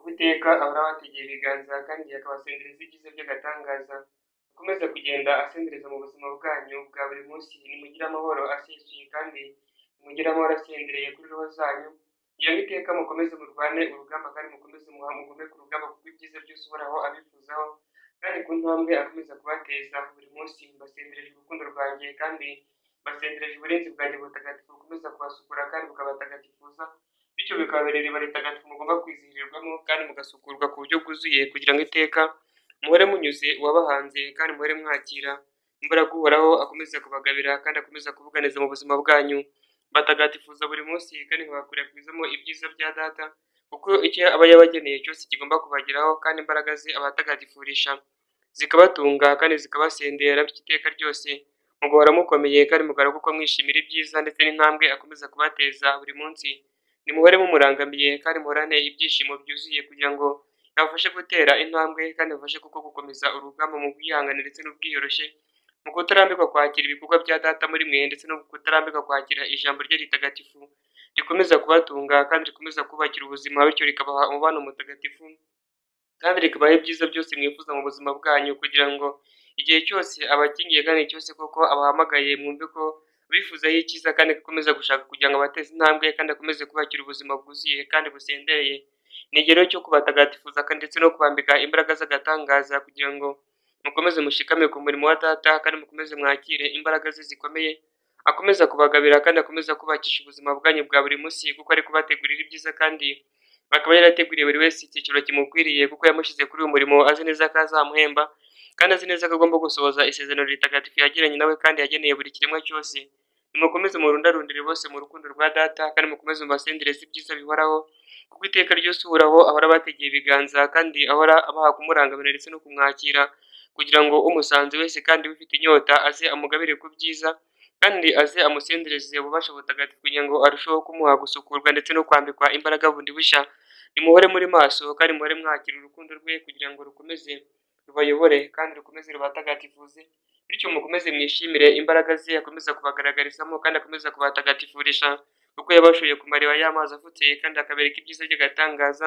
Uwiteka ahoraho abategeye ibiganza kandi akabasendereza ibyiza by'agatangaza. Akomeza kugenda asendereza mu buzima bwanyu bwa buri munsi. Nimugire amahoro asesuye kandi nimugire amahoro asendereye kuri roho zanyu. Kugira ngo iteka mukomeze murwane urugamba kandi mukomeze mugume ku rugamba kuko ibyiza byose uhoraho abifuzaho. Kandi ku ntambwe akomeza kubateza buri munsi mbasendereje urukundo rwanjye kandi mbasendereje uburinzi bwanjye butagatifu bukomeza kubasukura kandi bukabatagatifuza. Bityo bikababera iriba ritagatifu mugomba kwizihirirwamo kandi mugasukurwa ku buryo bwuzuye kugira ngo iteka muhore munyuze uwabahanze kandi muhore mwakira imbaraga uhoraho akomeza kubagabira kandi akomeza kubuganiza mu buzima bwanyu. Batagatifuza buri munsi kandi nkabakwirakwizamo ibyiza bya data kuko icyo aba yabageneye cyose kigomba kubageraho kandi imbaraga ze abatagatifurisha zikabatunga kandi zikabasendera bityo iteka ryose mugahora mukomeye kandi mugaragara kuko mwishimira ibyiza ndetse n'intambwe akomeza kubateza buri munsi. Nimuhore mumurangamiye kandi muhorane ibyishimo byuzuye kugira ngo abafashe gutera intambwe kandi abafashe kuko gukomeza urugamba mu bwihangane ndetse n'ubwiyoroshye, mu kutarambirwa kwakira ibikorwa bya data muri mwe ndetse no kutarambirwa kwakira ijambo rye ritagatifu rikomeza kubatunga kandi rikomeza kubakira ubuzima bityo rikabaha umubano mutagatifu kandi rikabaha ibyiza byose mwifuza mu buzima bwanyu kugira ngo igihe cyose abakingiye kandi cyose koko abahamagaye mwumve ko bifuzaho icyiza kandi akomeza gushaka kugira ngo abateze intambwe kandi akomeze kubakira ubuzima bwuzuye kandi busendereye. Ni igihe cyo kubatagatifuza ndetse no kubambika imbaraga z'agatangaza kugira ngo mukomeze mushikame ku murimo wa data kandi mukomeze mwakire imbaraga ze zikomeye akomeza kubagabira kandi akomeza kubakisha ubuzima bwanyu bwa buri munsi kuko ari kubategurira ibyiza kandi akaba yarateguriye buri wese icyiciro kimukwiriye kuko yamushyize kuri uyu murimo azi neza ko azamuhemba kandi azi neza ko agomba gusohoza isezerano ritagatifu yagiranye nawe kandi yageneye buri kiremwa cyose. Nimukomeze murundarundire bose mu rukundo rwa data kandi mukomeze mubasendereze ibyiza bihoraho kuko iteka ryose uhoraho ahora abategeye ibiganza kandi ahora abaha kumurangamira ndetse no kumwakira kugira ngo umusanze wese kandi ufite inyota aze amugabire ku byiza kandi aze amusendereze ububasha butagatifu kugira ngo arusheho kumuha gusukurwa ndetse no kwambikwa imbaraga bundi bushya. Nimuhore muri maso kandi muhore mwakira urukundo rwe kugira ngo rukomeze rubayobore kandi rukomeze rubatagatifuze bityo mukomeze mwishimire imbaraga ze akomeza kubagaragarizamo kandi akomeza kubatagatifurisha kuko yabashoboye ku mariba y'amazi afutse kandi akabereka ibyiza by'agatangaza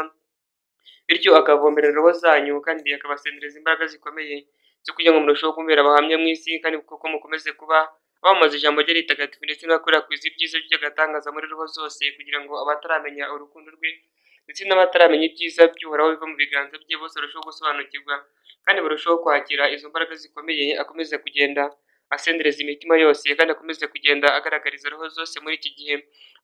bityo akavomerera roho zanyu kandi akabasendereza imbaraga zikomeye zo kugira ngo murusheho kumubera abahamya mu isi kandi kuko mukomeze kuba bamaze ijambo rye ritagatifu ndetse n'abakwirakwiza ibyiza by'agatangaza muri roho zose kugira ngo abataramenya urukundo rwe ndetse n'abataramenya ibyiza by'uhoraho biva mu biganza bye bose barushaho gusobanukirwa kandi barushaho kwakira izo mbaraga zikomeye akomeza kugenda asendereza imitima yose kandi akomeza kugenda agaragariza roho zose muri iki gihe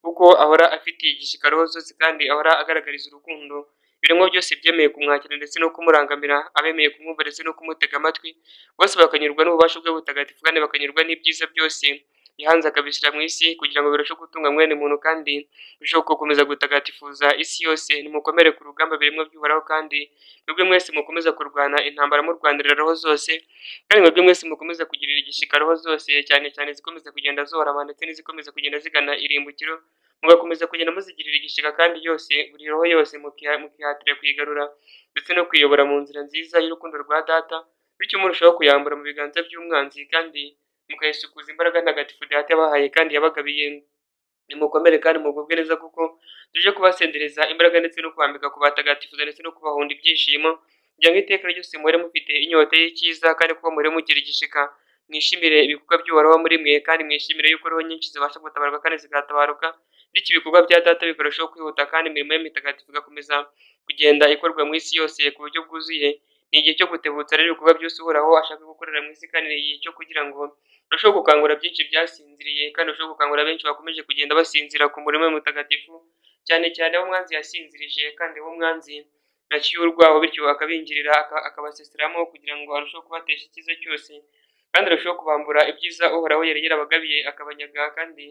kuko ahora afitiye igishyika roho zose kandi ahora agaragariza urukundo ibiremwa byose byemeye kumwakira ndetse no kumurangamira abemeye kumwumva ndetse no kumutega amatwi bose bakanyurwa n'ububasha bwe butagatifu kandi bakanyurwa n'ibyiza byose yahanze akabishyira mu isi kugira ngo birusheho gutunga mwene muntu kandi birusheho gukomeza gutagatifuza isi yose. Nimukomere ku rugamba biremwa by'uhoraho kandi mwebwe mwese mukomeza kurwana intambara murwanirira roho zose kandi mwebwe mwese mukomeza kugirira igishyika roho zose cyane cyane zikomeza kugenda zorama ndetse n'izikomeza kugenda zigana irimbukiro mugakomeza kugenda muzigirira igishyika kandi yose buri roho yose mukihatira kuyigarura ndetse no kuyobora mu nzira nziza y'urukundo rwa data bityo murushaho kuyambura mu biganza by'umwanzi kandi mukayisukuza imbaraga ntagatifu data yabahaye kandi yabagabiye. Nimukomere kandi mugubwe neza kuko tuje kubasendereza imbaraga ndetse no kwambika kubatagatifuza ndetse no kubahunda ibyishimo kugira ngo iteka ryose muhore mufite inyota y'icyiza kandi kuba muhore mugira igishika mwishimire ibikorwa by'uhoraho muri mwe kandi mwishimire yuko roho nyinshi zibasha gutabaruka kandi zigatabaruka bityo ibikorwa bya data bikarushaho kwihuta kandi imirimo ye mitagatifu igakomeza kugenda ikorwa mu isi yose ku buryo bwuzuye. Ni igihe cyo gutebutsa rero ibikorwa byose uhoraho ashaka gukorera mu isi kandi ni igihe cyo kugira ngo urusheho gukangura byinshi byasinziriye kandi urusheho gukangura benshi bakomeje kugenda basinzira ku murimo mutagatifu cyane cyane abo umwanzi yasinzirije kandi abo umwanzi yaciye urwaho bityo akabinjirira akabaseseramo kugira ngo arusheho kubatesha icyiza cyose kandi arusheho kubambura ibyiza uhoraho yari yarabagabiye akabanyaga kandi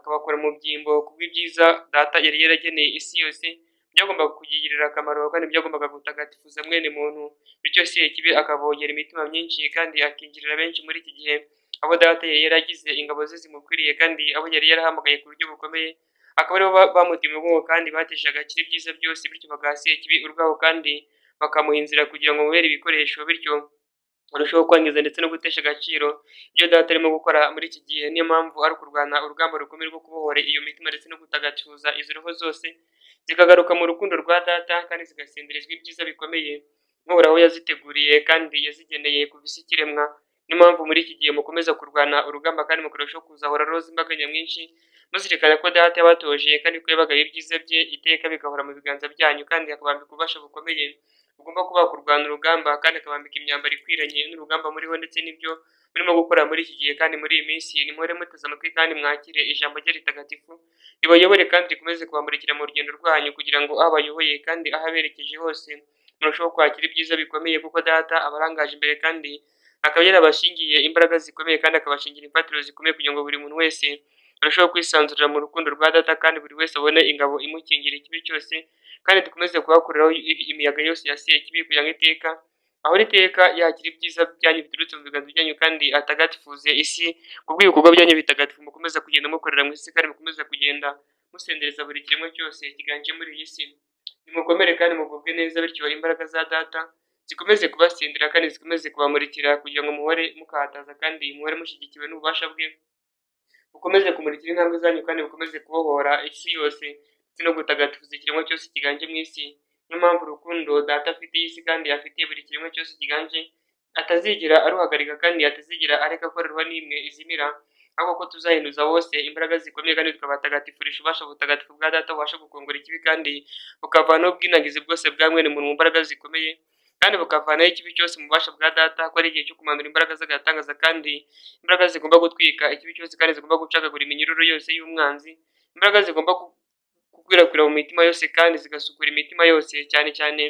akabakora mu byimbo kubw'ibyiza data yari yarageneye isi yose byagombaga kugirira akamaro kandi byagombaga gutagatifuza mwene muntu bityo si ikibi akabogera imitima myinshi kandi akinjirira benshi muri iki gihe abo data yari yaragize ingabo ze zimukwiriye kandi abo yari yarahamagaye ku buryo bukomeye akaba aribo bamutima ubwoko kandi batesha agaciro ibyiza byose bityo bagasiye ikibi urwaho kandi bakamuha inzira kugira ngo mubere ibikoresho bityo arushaho kwangiza ndetse no gutesha agaciro ibyo data arimo gukora muri iki gihe. Niyo mpamvu ari ukurwana urugamba rukomeye rwo kubohora iyo mitima ndetse no gutagatifuza izo roho zose zikagaruka mu rukundo rwa data kandi zigasenderezwa ibyiza bikomeye nk'uhoraho yaziteguriye kandi yazigeneye kuva isi ikiremwa. Niyo mpamvu muri iki gihe mukomeza kurwana urugamba kandi mukarushaho kuzahora roza imbaga nyamwinshi muzirikana ko data yabatoje kandi ko yabagaye ibyiza bye iteka bigahora mu biganza byanyu kandi akabambika ububasha bukomeye ugomba kuba kurwana urugamba kandi akabambika imyambaro ikwiranye n'urugamba muriho ndetse n'ibyo murimo gukora muri iki gihe kandi muri iyi minsi. Nimuhore muteze amatwi kandi mwakire ijambo rye ritagatifu ribayobore kandi rikomeze kubamurikira mu rugendo rwanyu kugira ngo aho abayoboye kandi aho aberekeje hose murushaho kwakira ibyiza bikomeye kuko data abarangaje imbere kandi akaba yarabashingiye imbaraga zikomeye kandi akabashingira imfatiro zikomeye kugira ngo buri muntu wese arushaho kwisanzurira mu rukundo rwa data kandi buri wese abone ingabo imukingira ikibi cyose kandi dukomeze kubakuriraho imiyaga yose ya sekibi kugira ngo iteka ahora iteka yakira ibyiza byanyu biturutse mu biganza byanyu kandi atagatifuze isi kubw'ibikorwa byanyu bitagatifu mukomeza kugenda mukorera mu isi kandi mukomeza kugenda musendereza buri kiremwa cyose kiganje muri iyi si. Nimukomere kandi mugubwe neza bityo imbaraga za data zikomeze kubasindira kandi zikomeze kubamurikira kugira ngo muhore mukahataza kandi muhore mushyigikiwe n'ububasha bwe bukomeze kumurikira intambwe zanyu kandi bukomeze kubohora isi yose ndetse no gutagatifuza ikiremwa cyose kiganje mu isi. Niyo mpamvu urukundo data afitiye isi kandi afitiye buri kiremwa cyose kiganje atazigera aruhagarika kandi atazigera areka ko ruha n'imwe izimira, ahubwo ko tuzahinduza bose imbaraga zikomeye kandi tukabatagatifurisha ububasha butagatifu bwa data bubasha gukongora ikibi kandi bukavanaho ubwinagizi bwose bwa mwene muntu mu mbaraga zikomeye kandi bukavanaho ikibi cyose mu bubasha bwa data ko ari igihe cyo kumanura imbaraga z'agatangaza kandi imbaraga zigomba gutwika ikibi cyose kandi zigomba gucagagura iminyururu yose y'umwanzi, imbaraga zigomba gukwirakwira mu mitima yose kandi zigasukura imitima yose cyane cyane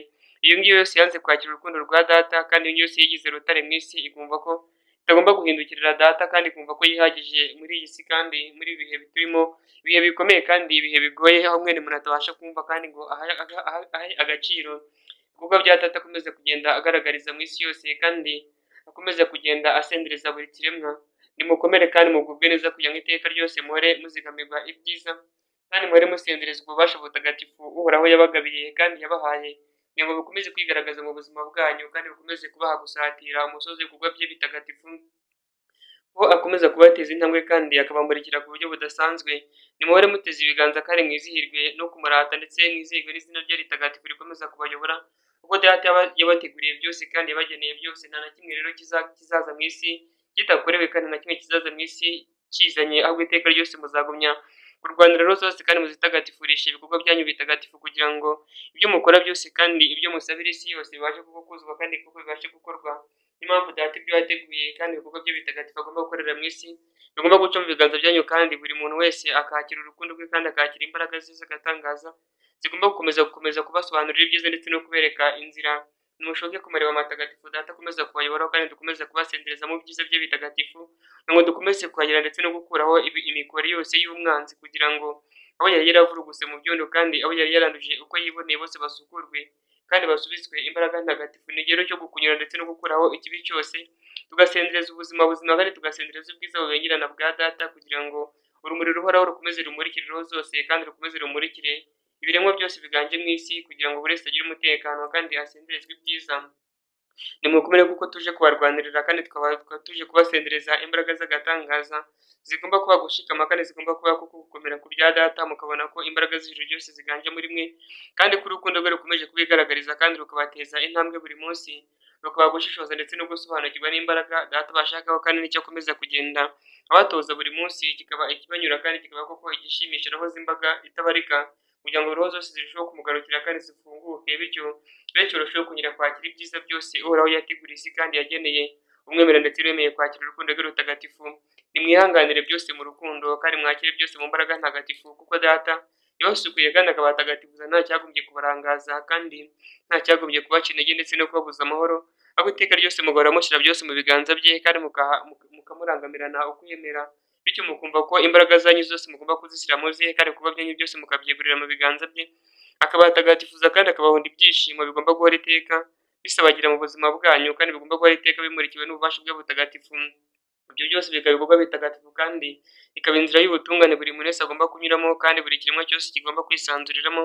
iyo ngiyo yose yanze kwakira urukundo rwa data kandi iyo yose yigize rutare mu isi ikumva ko itagomba guhindukirira data kandi ikumva ko yihagije muri iyi si kandi muri ibi bihe turimo, ibihe bikomeye kandi ibihe bigoye aho mwene muntu atabasha kumva kandi ngo ahe agaciro ibikorwa bya data akomeza kugenda agaragariza mu isi yose kandi akomeza kugenda asendereza buri kiremwa. Nimukomere kandi mugubwe neza kugira ngo iteka ryose muhore muzigamirwa ibyiza kandi muhore musendereza ububasha butagatifu uhoraho yabagabiye kandi yabahaye kugira ngo bukomeze kwigaragaza mu buzima bwanyu kandi bukomeze kubaha gusatira umusozi w'ibikorwa bye bitagatifu ko akomeza kubateza intambwe kandi akabamurikira ku buryo budasanzwe. Nimuhore muteze ibiganza kandi mwizihirwe no kumurata ndetse mwizihirwe n'izina rye ritagatifu rikomeza kubayobora kuko data yabateguriye byose kandi yabageneye byose. Nta na kimwe rero kizaza mu isi kidakorewe kandi na kimwe kizaza mu isi kizanye, ahubwo iteka ryose muzagumya kurwanira rero zose kandi muzitagatifurisha ibikorwa byanyu bitagatifu kugira ngo ibyo mukora byose kandi ibyo musabira isi yose bibashe kuvuguruzwa kandi kuko bibashe gukorwa. Niyo mpamvu data ibyo yateguye kandi ibikorwa bye bitagatifu agomba gukorera mu isi bigomba guca mu biganza byanyu kandi buri muntu wese akakira urukundo rwe kandi akakira imbaraga ze z'agatangaza zigomba gukomeza kubasobanurira ibyiza ndetse no kubereka inzira. Nimushoke ku mariba matagatifu data akomeza kubayoboraho kandi dukomeze kubasendereza mu byiza bye bitagatifu ngo dukomeze kuhagera ndetse no gukuraho imikori yose y'umwanzi kugira ngo abo yari yaravuruguse mu byondo kandi abo yari yaranduje uko yiboneye bose basukurwe kandi basubizwe imbaraga ntagatifu. Ni igihe cyo gukunyura ndetse no gukuraho ikibi cyose tugasendereza ubuzima kandi tugasendereza ubwiza bubengerana bwa data kugira ngo urumuri ruhoraho rukomeze rumurikire roho zose kandi rukomeze rumurikire ibiremwa byose biganje mu isi kugira ngo buri wese agire umutekano kandi asenderezwe ibyiza. Nimukomere kuko tuje kubarwanirira kandi tukaba tuje kubasendereza imbaraga z'agatangaza zigomba kuba gushikama kandi zigomba kuba kuko gukomera ku bya data mukabona ko imbaraga z'ijuru ryose ziganje muri mwe kandi ko urukundo rwe rukomeje kubigaragariza kandi rukabateza intambwe buri munsi rukaba gushishoza ndetse no gusobanukirwa n'imbaraga data bashakaho kandi nicyo akomeza kugenda abatoza buri munsi kikaba ikibanyura kandi kikaba koko igishimisha roho z'imbaga itabarika kugira ngo roho zose zirusheho kumugarukira kandi zifunguke bityo urusheho kunyura kwakira ibyiza byose uhoraho yateguriye isi kandi yageneye umwemera ndetse wemeye kwakira urukundo rwe rutagatifu. Nimwihanganire byose mu rukundo kandi mwakire byose mu mbaraga ntagatifu kuko data yabasukuye kandi akabatagatifuza nta cyagombye kubarangaza kandi nta cyagombye kubaca intege ndetse no kubabuza amahoro, ahubwo iteka ryose mugahora mushyira byose mu biganza bye kandi mukamurangamirana uko yemera bityo mukumva ko imbaraga zanyu zose mugomba kuzishyira mu ze kandi ibikorwa byanyu byose mukabyegurira mu biganza bye akabatagatifuza kandi akabahunda ibyishimo bigomba guhora iteka bisabagira mu buzima bwanyu kandi bigomba guhora iteka bimurikiwe n'ububasha bwe butagatifu. Ibyo byose bikaba ibikorwa bitagatifu kandi ikaba inzira y'ubutungane buri muntu wese agomba kunyuramo kandi buri kiremwa cyose kigomba kwisanzuriramo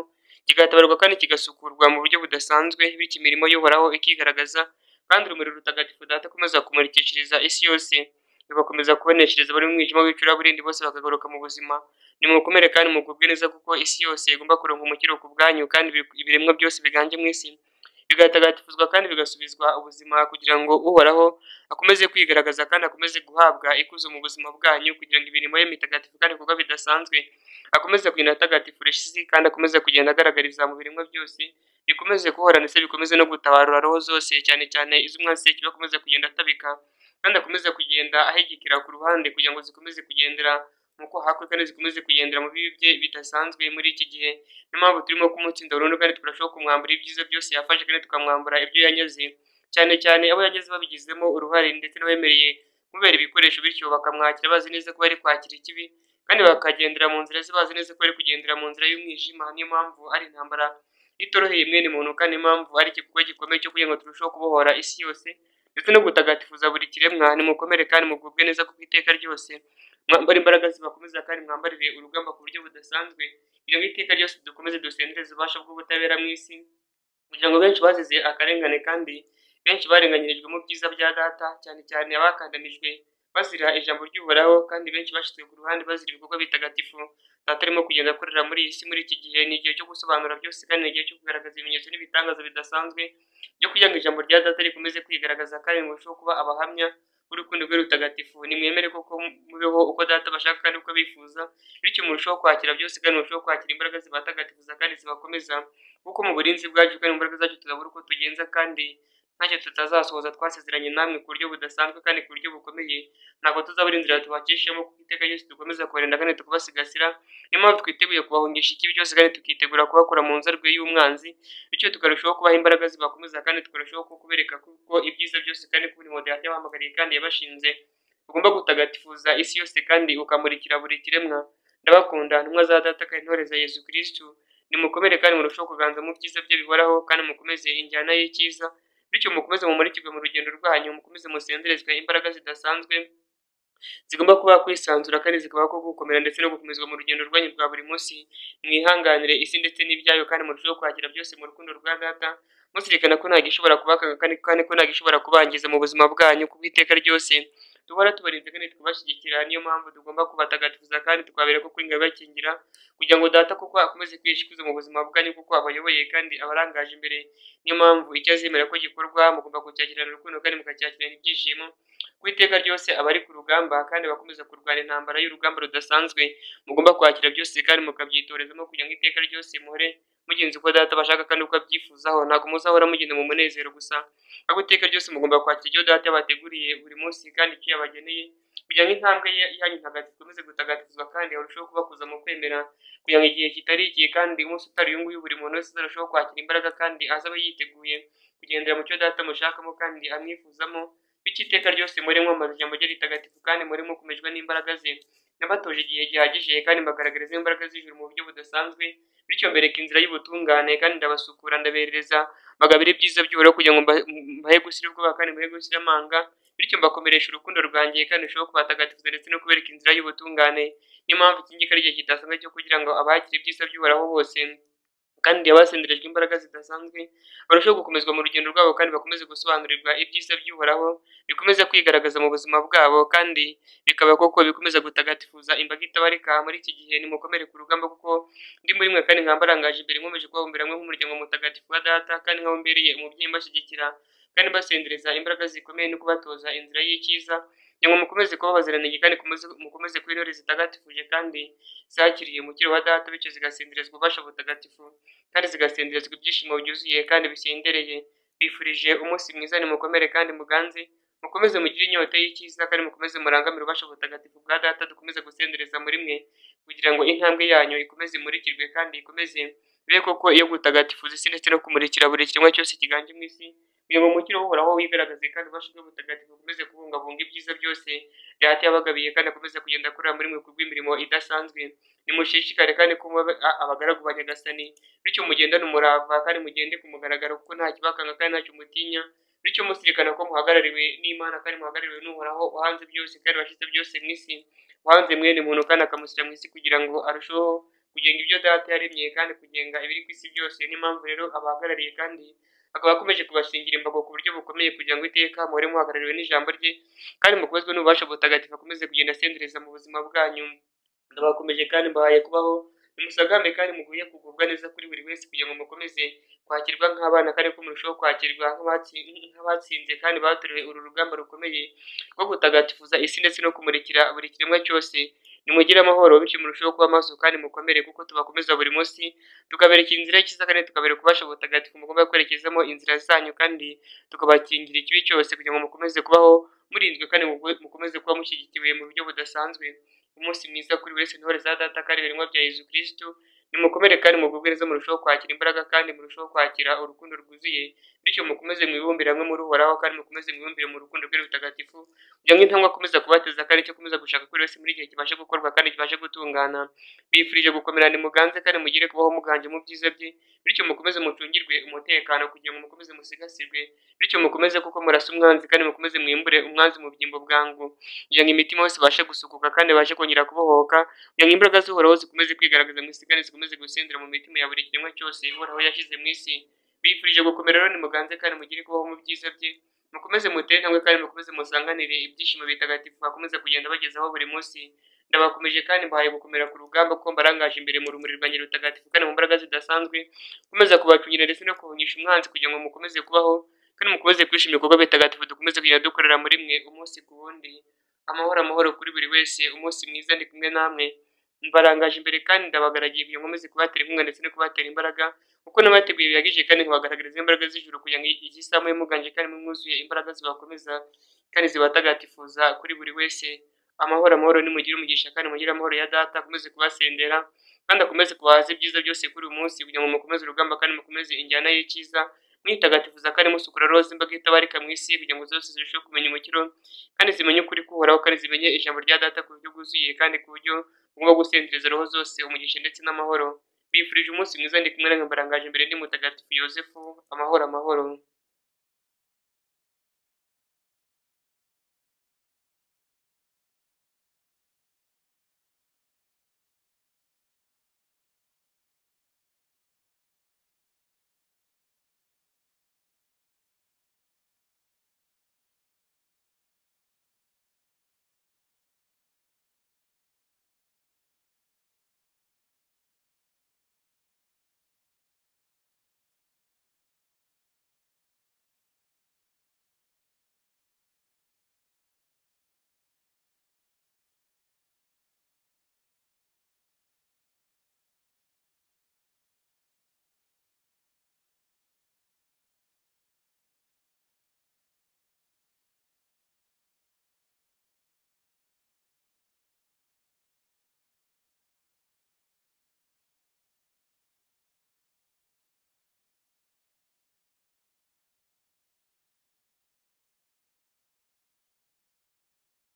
kigatabarwa kandi kigasukurwa mu buryo budasanzwe bityo imirimo y'uhoraho ikigaragaza kandi urumuri rutagatifu data akomeza kumurikishiriza isi yose bigakomeza kuboneshereza bari mu mwijima w'icuraburindi bose bakagaruka mu buzima. Nimukomere kandi mugubwe neza kuko isi yose igomba kuronka umukiro ku bwanyu kandi ibiremwa byose biganje mu isi bigatagatifuzwa kandi bigasubizwa ubuzima kugira ngo uhoraho akomeze kwigaragaza kandi akomeze guhabwa ikuzo mu buzima bwanyu kugira ngo imirimo ye mitagatifu kandi ibikorwa bidasanzwe akomeze kugenda atagatifurisha isi kandi akomeze kugenda agaragariza mu biremwa byose bikomeze guhora ndetse bikomeze no gutabarura roho zose cyane cyane iz'umwasi bakomeze kugenda atabika kandi akomeze kugenda ahegekera ku ruhande kugira ngo zikomeze kugendera nkuko hakwe kandi zikomeze kugendera mu bibi bye bidasanzwe muri iki gihe. Niyo mpamvu turimo kumutsinda burundu kandi tukarushaho kumwambura ibyiza byose yafashe kandi tukamwambura ibyo yanyaze cyane cyane abo yageze babigizemo uruhare ndetse n'abemereye kubera ibikoresho bityo bakamwakira bazi neza ko bari kwakira ikibi kandi bakagendera mu nzira ze bazi neza ko bari kugendera mu nzira y'umwijima. Niyo mpamvu ari intambara itoroheye mwene muntu kandi impamvu ari igikorwa gikomeye cyo kugira ngo turusheho kubohora isi yose ndetse no gutagatifuza buri kiremwa. Nimukomere kandi mugubwe neza kuko iteka ryose mwambara imbaraga zibakomeza kandi mwambarire urugamba ku buryo budasanzwe kugira ngo iteka ryose dukomeze dusendereze ububasha bw'ubutabera mu isi kugira ngo benshi bazize akarengane kandi benshi barenganyirijwe mu byiza bya data cyane cyane abakandamijwe bazira ijambo ry'uhoraho kandi benshi bashyizwe ku ruhande bazira ibikorwa bitagatifu data arimo kugenda akorera muri iyi si muri iki gihe. Ni igihe cyo gusobanura byose kandi ni igihe cyo kugaragaza ibimenyetso n'ibitangaza bidasanzwe byo kugira ngo ijambo rya data rikomeze kwigaragaza kandi murusheho kuba abahamya urukundo rwe rutagatifu. Nimwemere koko mubeho uko data bashaka kandi uko bifuza bityo murushaho kwakira byose kandi murushaho kwakira imbaraga zibatagatifuza kandi zibakomeza kuko mu burinzi bwacu kandi mu mbaraga zacu tuzabura uko tugenza kandi ntacyo tutazasohoza twasezeranye namwe ku buryo budasanzwe kandi ku buryo bukomeye. Ntabwo tuzabura inzira tubakishemo kuko iteka ryose dukomeza kubarinda kandi tukabasigasira. Niyo mpamvu twiteguye kubahungisha ikibi cyose kandi tukitegura kubakura mu nzarwe y'umwanzi bityo tukarushaho kubaha imbaraga zibakomeza kandi tukarushaho kubereka kuko ibyiza byose kandi ko umurimo data yabahamagariye kandi yabashinze ugomba gutagatifuza isi yose kandi ukamurikira buri kiremwa. Ndabakunda ntumwa za data kandi intore za Yezu Kristu. Nimukomere kandi murushaho kuganza mu byiza bye bihoraho kandi mukomeze injyana y'icyiza bityo mukomeze mumurikirwe mu rugendo rwanyu mukomeze musenderezwe imbaraga zidasanzwe zigomba kuba kwisanzura kandi zikaba ko gukomera ndetse no gukomezwa mu rugendo rwanyu rwa buri munsi. Mwihanganire isi ndetse n'ibyayo kandi murusheho kwakira byose mu rukundo rwa data muzirikana ko nta gishobora kubakanga kandi ko nta gishobora kubangiza mu buzima bwanyu kubw'iteka ryose duhora tubarinze kandi twubashyigikira. Niyo mpamvu tugomba kubatagatifuza kandi tukabera ko kuri bakingira kugira ngo data kuko akomeze kwishikuza mu buzima bwanyu kuko abayoboye kandi abarangaje imbere. Niyo mpamvu icyo azemera ko gikorwa mugomba kucyakirana urukundo kandi mukacyakirana ibyishimo ku iteka ryose abari ku rugamba kandi bakomeza kurwana intambara y'urugamba rudasanzwe mugomba kwakira byose kandi mukabyitorezamo kugira ngo iteka ryose muhore mugenzi uko data bashaka kandi uko abyifuzaho. Ntabwo muzahora mugenda mu munezero gusa ahubwo iteka ryose mugomba kwakira ibyo data yabateguriye buri munsi kandi icyo yabageneye kugira ngo intambwe yanyu ntagatifu ikomeze gutagatifuzwa kandi harusheho kubakuza mu kwemera kugira ngo igihe kitari igihe kandi umunsi utari uyu nguyu buri muntu wese azarushaho kwakira imbaraga kandi azabe yiteguye kugendera mu cyo data mushakamo kandi amwifuzamo bityo iteka ryose muri mwamaze ijambo rye ritagatifu kandi muri mukomejwe n'imbaraga ze. Nabatoje igihe gihagije kandi mbagaragariza imbaraga z'ijuru mu buryo budasanzwe bityo mbereka inzira y'ubutungane kandi ndabasukura ndaberereza bagabira ibyiza by'uhoraho kugira ngo mbahe gushyira ubwoba kandi mbahe gushyira amanga bityo mbakomeresha urukundo rwanjye kandi ndushaho kubatagatifuza ndetse no kubereka inzira y'ubutungane. Niyo mpamvu iki ngiki ari igihe kidasanzwe cyo kugira ngo abakire ibyiza by'uhoraho bose kandi abasenderejwe imbaraga zidasanzwe barushaho gukomezwa mu rugendo rwabo kandi bakomeze gusobanurirwa ibyiza by'uhoraho bikomeza kwigaragaza mu buzima bwabo kandi bikaba koko bikomeza gutagatifuza imbaga itabarika muri iki gihe. Nimukomere ku rugamba kuko ndi muri mwe kandi nkambarangaje imbere nkomeje kubabumbira mwe nk'umuryango mutagatifu wa data kandi nkabumbereye umubyeyi mbashyigikira kandi basendereza imbaraga zikomeye no kubatoza inzira y'icyiza ngo mukomeze kuba baziranenge kandi mukomeze kuba intore zitagatifuje kandi zakiriye umukiro wa data bityo zigasenderezwa ububasha butagatifu kandi zigasenderezwa ibyishimo byuzuye kandi bisendereye. Bifurije umunsi mwiza nimukomere kandi muganze mukomeze mugire inyota y'icyiza kandi mukomeze murangamire ububasha butagatifu bwa data dukomeze gusendereza muri mwe kugira ngo intambwe yanyu ikomeze imurikirwe kandi ikomeze bibe koko iyo gutagatifuza isi ndetse no kumurikira buri kiremwa cyose kiganje mu isi kugira ngo umukiro uhoraho wigaragaze kandi ubashe bwo butagatifu bukomeze kubungabunga ibyiza byose data yabagabiye kandi akomeze kugenda akorera muri mwe kubw'imirimo idasanzwe. Nimushishikare kandi kuba abagaragu ba Nyagasani bityo mugendane umurava kandi mugende ku mugaragaro kuko nta kibakanga kandi ntacyo mutinya bityo musirikana ko muhagarariwe n'Imana kandi muhagarariwe n'uhoraho wahanze byose kandi washyize byose mu isi wahanze mwene muntu kandi akamushyira mu isi kugira ngo arusheho kugenga ibyo data yaremye kandi kugenga ibiri ku isi byose. Niyo mpamvu rero abahagarariye kandi akaba akomeje kubashingira imbago ku buryo bukomeye kugira ngo iteka muhore muhagarariwe n'ijambo rye kandi mukomezwe n'ububasha butagatifu akomeze kugenda asendereza mu buzima bwanyu. Ndabakomeje kandi mbahaye kubaho nimusagame kandi muguye kugubwa neza kuri buri wese kugira ngo mukomeze kwakirwa nk'abana kandi ko murushaho kwakirwa nk'abatsinze kandi batorewe uru rugamba rukomeye rwo gutagatifuza isi ndetse no kumurikira buri kiremwa cyose. Nimugire amahoro bityo murushaho kuba maso kandi mukomere kuko tubakomeza buri munsi tukabereka inzira y'icyiza kandi tukabereka ububasha butagatifu mugomba kwerekezamo inzira zanyu kandi tukabakingira ikibi cyose kugira ngo mukomeze kubaho murinzwe kandi mukomeze kuba mushyigikiwe mu buryo budasanzwe. Umunsi mwiza kuri buri wese intore za data kandi ibiremwa bya Yezu Kristo. Nimukomere kandi mugubwe neza murushaho kwakira imbaraga kandi murushaho kwakira urukundo rwuzuye bityo mukomeze mwibumbire hamwe muri Uhoraho kandi mukomeze mwibumbire mu rukundo rwe rutagatifu kugira ngo intambwe akomeza kubateza kandi icyo akomeza gushaka kuri wese muri igihe kibashe gukorwa kandi kibashe gutungana. Bifurije gukomera nimuganze kandi mugire kubaho muganje mu byiza bye bityo mukomeze mucungirwe umutekano kugira ngo mukomeze musigasirwe bityo mukomeze kuko murasa umwanzi kandi mukomeze mwimbure umwanzi mu byimbo bwangu kugira ngo imitima yose ibashe gusukuka kandi ibashe kongera kubohoka kugira ngo imbaraga z'Uhoraho zikomeze kwigaragaza mu isi kandi zikomeze gusendera mu mitima ya buri kiremwa cyose Uhoraho yashyize mu isi. Bifurije gukomera rero nimuganze kandi mugire kubaho mu byiza bye mukomeze mutere intambwe kandi mukomeze musanganire ibyishimo bitagatifu bakomeza kugenda bagezaho buri munsi. Ndabakomeje kandi mbahaye gukomera ku rugamba ko mbarangaje imbere mu rumuri rwanjye rutagatifu kandi mu mbaraga zidasanzwe komeza kubacungira ndetse no kuvunyisha umwanzi kugira ngo mukomeze kubaho kandi mukomeze kwishimira ibikorwa bitagatifu dukomeze kugenda dukorera muri mwe umunsi ku wundi. Amahoro kuri buri wese. Umunsi mwiza ndi kumwe namwe mbarangaje imbere kandi ndabagaragiye kugira ngo nkomeze kubatera inkunga ndetse no kubatera imbaraga kuko nabateguye bihagije kandi nkabagaragariza imbaraga z'ijuru kugira ngo iki saha mube muganje kandi mwuzuye imbaraga zibakomeza kandi zibatagatifuza kuri buri wese. Amahoro nimugire umugisha kandi mugire amahoro ya data akomeze kubasendera kandi akomeze kubahaza ibyiza byose kuri uyu munsi kugira ngo mukomeze urugamba kandi mukomeze injyana y'icyiza mwitagatifuza kandi musukura roho z'imbaga itabarika mu isi kugira ngo zose zirusheho kumenya umukiro kandi zimenye ukuri k'Uhoraho kandi zimenye ijambo rya data ku buryo bwuzuye kandi ku buryo bwo gusendereza roho zose umugisha ndetse n'amahoro. Bifurije umunsi mwiza ndi kumwe namwe mbarangaje imbere ndi mutagatifu Yosefu. Amahoro.